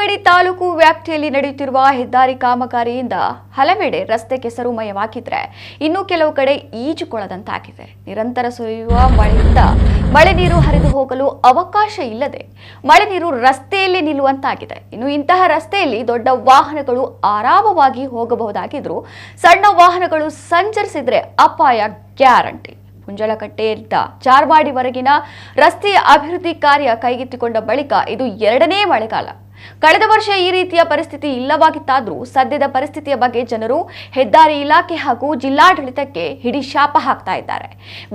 ಹಳೇಬೇಡಿ ತಾಲೂಕು ವ್ಯಾಪ್ತಿಯಲ್ಲಿ ನಡೆಯುತ್ತಿರುವ ಹೆದ್ದಾರಿ ಕಾಮಗಾರಿಯಿಂದ ಹಲವೆಡೆ ರಸ್ತೆ ಕೆಸರುಮಯವಾಗಿದ್ರೆ ಇನ್ನು ಕೆಲವು ಕಡೆ ಈಜುಕೊಳದಂತಾಗಿದೆ. ನಿರಂತರ ಸುರಿಯುವ ಮಳೆಯಿಂದ ಮಳೆ ನೀರು ಹರಿದು ಹೋಗಲು ಅವಕಾಶ ಇಲ್ಲದೆ ಮಳೆ ನೀರು ರಸ್ತೆಯಲ್ಲಿ ನಿಲ್ಲುವಂತಾಗಿದೆ. ಇನ್ನು ಇಂತಹ ರಸ್ತೆಯಲ್ಲಿ ದೊಡ್ಡ ವಾಹನಗಳು ಆರಾಮವಾಗಿ ಹೋಗಬಹುದಾಗಿದ್ರೂ ಸಣ್ಣ ವಾಹನಗಳು ಸಂಚರಿಸಿದ್ರೆ ಅಪಾಯ ಗ್ಯಾರಂಟಿ. ಮುಂಜಲಕಟ್ಟೆಯಿಂದ ಚಾರ್ಮಾಡಿವರೆಗಿನ ರಸ್ತೆಯ ಅಭಿವೃದ್ಧಿ ಕಾರ್ಯ ಕೈಗೆತ್ತಿಕೊಂಡ ಬಳಿಕ ಇದು ಎರಡನೇ ಮಳೆಗಾಲ. ಕಳೆದ ವರ್ಷ ಈ ರೀತಿಯ ಪರಿಸ್ಥಿತಿ ಇಲ್ಲವಾಗಿತ್ತಾದರೂ ಸದ್ಯದ ಪರಿಸ್ಥಿತಿಯ ಬಗ್ಗೆ ಜನರು ಹೆದ್ದಾರಿ ಇಲಾಖೆ ಹಾಗೂ ಜಿಲ್ಲಾಡಳಿತಕ್ಕೆ ಹಿಡಿ ಶಾಪ ಹಾಕ್ತಾ ಇದ್ದಾರೆ.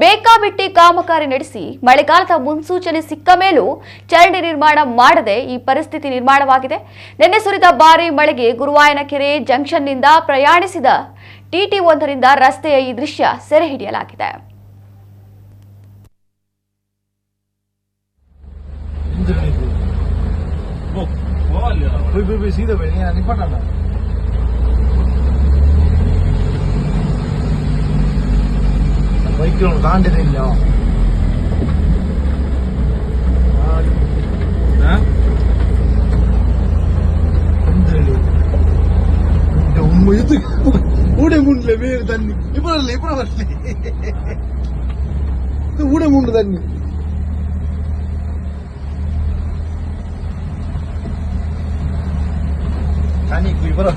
ಬೇಕಾಬಿಟ್ಟಿ ಕಾಮಗಾರಿ ನಡೆಸಿ ಮಳೆಗಾಲದ ಮುನ್ಸೂಚನೆ ಸಿಕ್ಕ ಮೇಲೂ ಚರಂಡಿ ನಿರ್ಮಾಣ ಮಾಡದೆ ಈ ಪರಿಸ್ಥಿತಿ ನಿರ್ಮಾಣವಾಗಿದೆ. ನಿನ್ನೆ ಸುರಿದ ಭಾರೀ ಮಳೆಗೆ ಗುರುವಾಯನಕೆರೆ ಜಂಕ್ಷನ್ನಿಂದ ಪ್ರಯಾಣಿಸಿದ ಟಿಟಿ ಒಂದರಿಂದ ರಸ್ತೆಯ ಈ ದೃಶ್ಯ ಸೆರೆ ಹಿಡಿಯಲಾಗಿದೆ. सीधा नहीं पता ना ಬೈಕ್ ದಾಂಡಿದಿಲ್ಲ ಊಡೆ ಮುಂಡ್ಲೆ ಬೇರೆ ತನ್ನಿ ಇಬ್ಬರಲ್ಲಿ ಊಡೆ ಮುಂಡು ತನ್ನಿ Tani kui bro.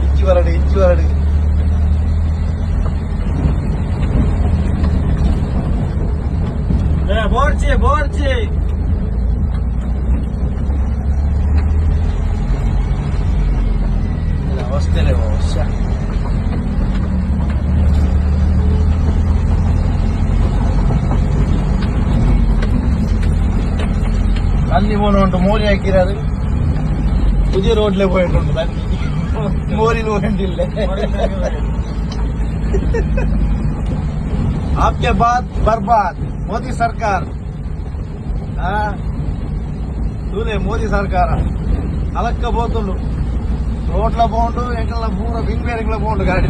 Inci warade. Borche. La hostele osha. ಅಲ್ಲಿ ಒಂದು ಮೋರಿ ಹಾಕಿರೋದು मुझे रोड ले मोरी आपके बाद बर्बाद मोदी सरकार मोदी सरकार अलग बोतु रोड बोंडु पूरा बिंग गाड़ी